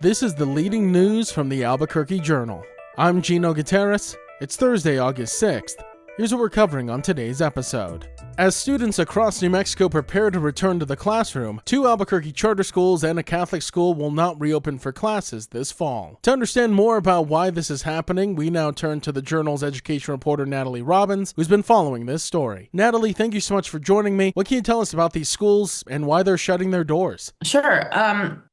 This is the leading news from the Albuquerque Journal. I'm Gino Gutierrez. It's Thursday, August 6th. Here's what we're covering on today's episode. As students across New Mexico prepare to return to the classroom, 2 Albuquerque charter schools and a Catholic school will not reopen for classes this fall. To understand more about why this is happening, we now turn to the Journal's education reporter Natalie Robbins, who's been following this story. Natalie, thank you so much for joining me. What can you tell us about these schools and why they're shutting their doors? Sure.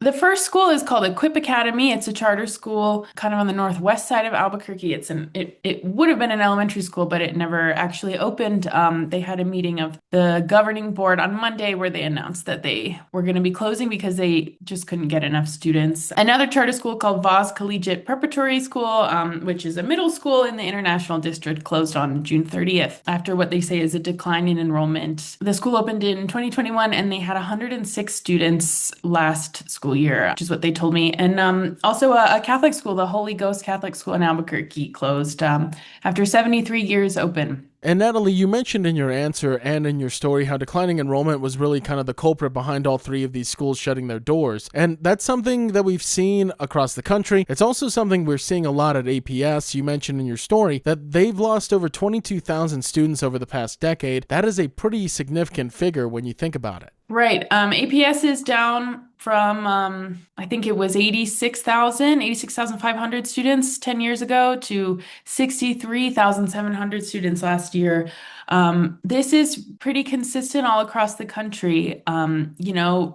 The first school is called Equip Academy. It's a charter school kind of on the northwest side of Albuquerque. It would have been an elementary school, but it never actually opened. They had a meeting of the governing board on Monday where they announced that they were going to be closing because they just couldn't get enough students. Another charter school called Vaz Collegiate Preparatory School, which is a middle school in the International District, closed on June 30th after what they say is a decline in enrollment. The school opened in 2021 and they had 106 students last school year, which is what they told me. And also a Catholic school, the Holy Ghost Catholic School in Albuquerque, closed after 73 years open. And Natalie, you mentioned in your answer and in your story how declining enrollment was really kind of the culprit behind all 3 of these schools shutting their doors. And that's something that we've seen across the country. It's also something we're seeing a lot at APS. You mentioned in your story that they've lost over 22,000 students over the past decade. That is a pretty significant figure when you think about it. Right. APS is down from, I think it was 86,500 students 10 years ago to 63,700 students last year. This is pretty consistent all across the country.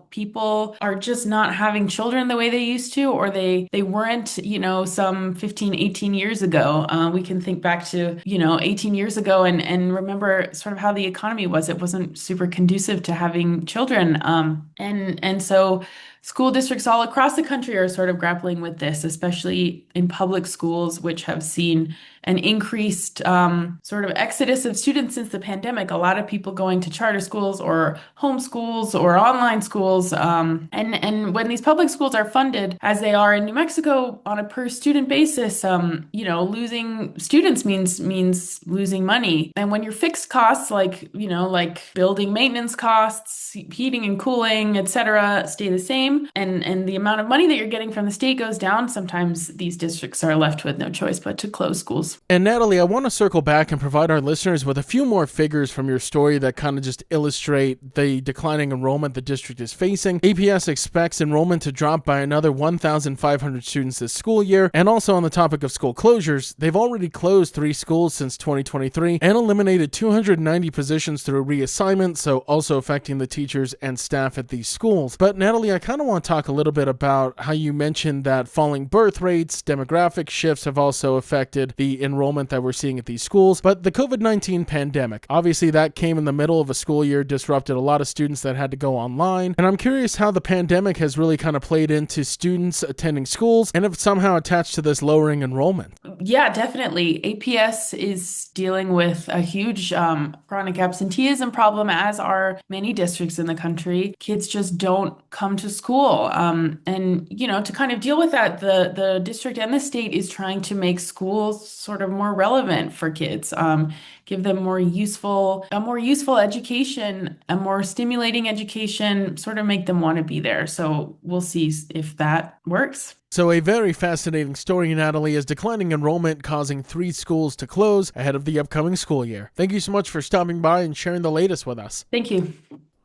People are just not having children the way they used to, or they weren't, some 15, 18 years ago. We can think back to, 18 years ago and remember sort of how the economy was. It wasn't super conducive to having children. And so school districts all across the country are sort of grappling with this, especially in public schools, which have seen an increased sort of exodus of students since the pandemic. A lot of people going to charter schools or homeschools or online schools. And when these public schools are funded, as they are in New Mexico on a per student basis, losing students means losing money. And when your fixed costs, like building maintenance costs, heating and cooling, etc., stay the same, and the amount of money that you're getting from the state goes down, sometimes these districts are left with no choice but to close schools. And Natalie, I want to circle back and provide our listeners with a few more figures from your story that kind of just illustrate the declining enrollment the district is facing. APS expects enrollment to drop by another 1,500 students this school year. And also on the topic of school closures, they've already closed 3 schools since 2023 and eliminated 290 positions through reassignment, so also affecting the teachers and staff at these schools. But Natalie, I kind of want to talk a little bit about how you mentioned that falling birth rates, demographic shifts have also affected the enrollment that we're seeing at these schools. But the COVID-19 pandemic, obviously that came in the middle of a school year, disrupted a lot of students that had to go online. And I'm curious how the pandemic has really kind of played into students attending schools and if it's somehow attached to this lowering enrollment. Yeah, definitely. APS is dealing with a huge chronic absenteeism problem, as are many districts in the country. Kids just don't come to school. To kind of deal with that, the district and the state is trying to make schools sort of more relevant for kids, give them a more useful education, a more stimulating education, sort of make them want to be there. So we'll see if that works. So a very fascinating story, Natalie, is declining enrollment causing 3 schools to close ahead of the upcoming school year. Thank you so much for stopping by and sharing the latest with us. Thank you.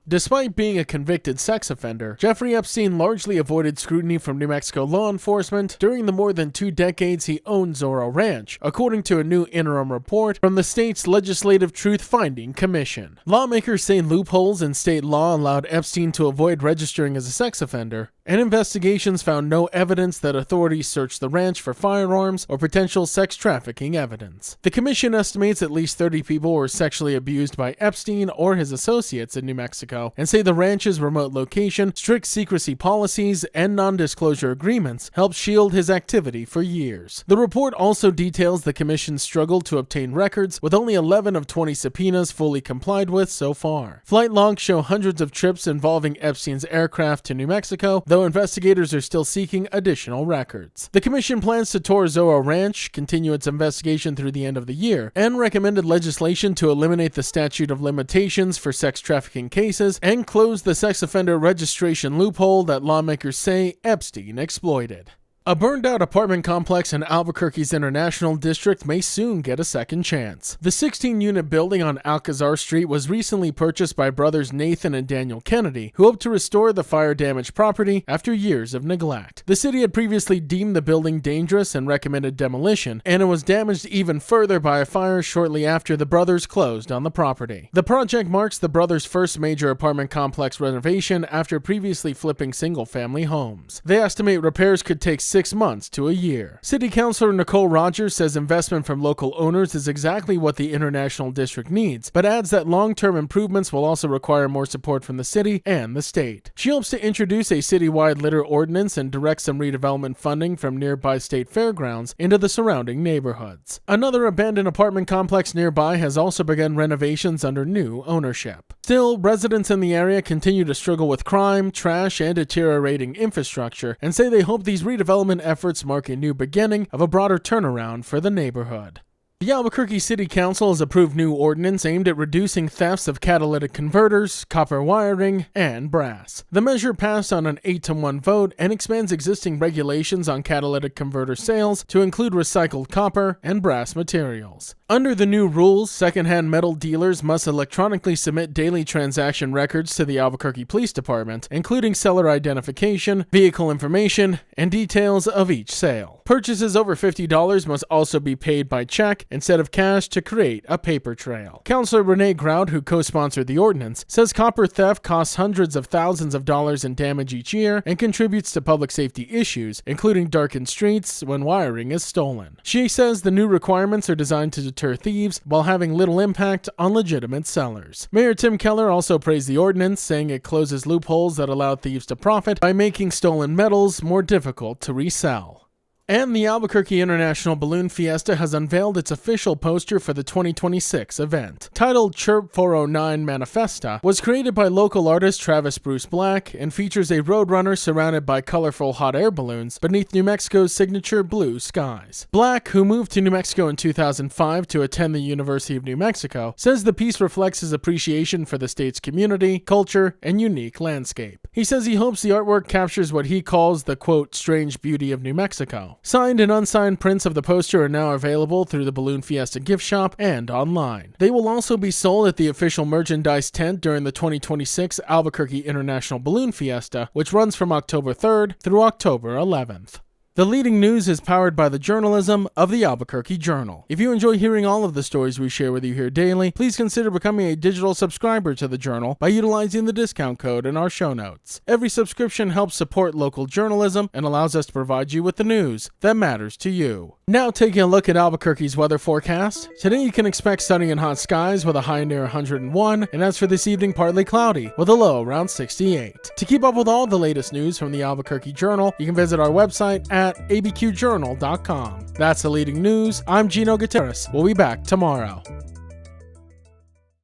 Despite being a convicted sex offender, Jeffrey Epstein largely avoided scrutiny from New Mexico law enforcement during the more than 2 decades he owned Zorro Ranch, according to a new interim report from the state's Legislative Truth-Finding Commission. Lawmakers say loopholes in state law allowed Epstein to avoid registering as a sex offender, and investigations found no evidence that authorities searched the ranch for firearms or potential sex trafficking evidence. The commission estimates at least 30 people were sexually abused by Epstein or his associates in New Mexico, and say the ranch's remote location, strict secrecy policies, and non-disclosure agreements helped shield his activity for years. The report also details the commission's struggle to obtain records, with only 11 of 20 subpoenas fully complied with so far. Flight logs show hundreds of trips involving Epstein's aircraft to New Mexico, though investigators are still seeking additional records. The commission plans to tour Zorro Ranch, continue its investigation through the end of the year, and recommended legislation to eliminate the statute of limitations for sex trafficking cases and close the sex offender registration loophole that lawmakers say Epstein exploited. A burned-out apartment complex in Albuquerque's International District may soon get a second chance. The 16-unit building on Alcazar Street was recently purchased by brothers Nathan and Daniel Kennedy, who hope to restore the fire-damaged property after years of neglect. The city had previously deemed the building dangerous and recommended demolition, and it was damaged even further by a fire shortly after the brothers closed on the property. The project marks the brothers' first major apartment complex renovation after previously flipping single-family homes. They estimate repairs could take 6 months to a year. City Councilor Nicole Rogers says investment from local owners is exactly what the International District needs, but adds that long-term improvements will also require more support from the city and the state. She hopes to introduce a citywide litter ordinance and direct some redevelopment funding from nearby state fairgrounds into the surrounding neighborhoods. Another abandoned apartment complex nearby has also begun renovations under new ownership. Still, residents in the area continue to struggle with crime, trash, and deteriorating infrastructure, and say they hope these redevelopment efforts mark a new beginning of a broader turnaround for the neighborhood. The Albuquerque City Council has approved new ordinance aimed at reducing thefts of catalytic converters, copper wiring, and brass. The measure passed on an 8-to-1 vote and expands existing regulations on catalytic converter sales to include recycled copper and brass materials. Under the new rules, secondhand metal dealers must electronically submit daily transaction records to the Albuquerque Police Department, including seller identification, vehicle information, and details of each sale. Purchases over $50 must also be paid by check instead of cash to create a paper trail. Councilor Renee Grout, who co-sponsored the ordinance, says copper theft costs hundreds of thousands of dollars in damage each year and contributes to public safety issues, including darkened streets when wiring is stolen. She says the new requirements are designed to deter thieves while having little impact on legitimate sellers. Mayor Tim Keller also praised the ordinance, saying it closes loopholes that allow thieves to profit by making stolen metals more difficult to resell. And the Albuquerque International Balloon Fiesta has unveiled its official poster for the 2026 event. Titled Chirp 409 Manifesta, was created by local artist Travis Bruce Black and features a roadrunner surrounded by colorful hot air balloons beneath New Mexico's signature blue skies. Black, who moved to New Mexico in 2005 to attend the University of New Mexico, says the piece reflects his appreciation for the state's community, culture, and unique landscape. He says he hopes the artwork captures what he calls the, quote, strange beauty of New Mexico. Signed and unsigned prints of the poster are now available through the Balloon Fiesta gift shop and online. They will also be sold at the official merchandise tent during the 2026 Albuquerque International Balloon Fiesta, which runs from October 3rd through October 11th. The leading news is powered by the journalism of the Albuquerque Journal. If you enjoy hearing all of the stories we share with you here daily, please consider becoming a digital subscriber to the Journal by utilizing the discount code in our show notes. Every subscription helps support local journalism and allows us to provide you with the news that matters to you. Now taking a look at Albuquerque's weather forecast. Today you can expect sunny and hot skies with a high near 101, and as for this evening, partly cloudy with a low around 68. To keep up with all the latest news from the Albuquerque Journal, you can visit our website at abqjournal.com. That's the leading news. I'm Gino Gutierrez. We'll be back tomorrow.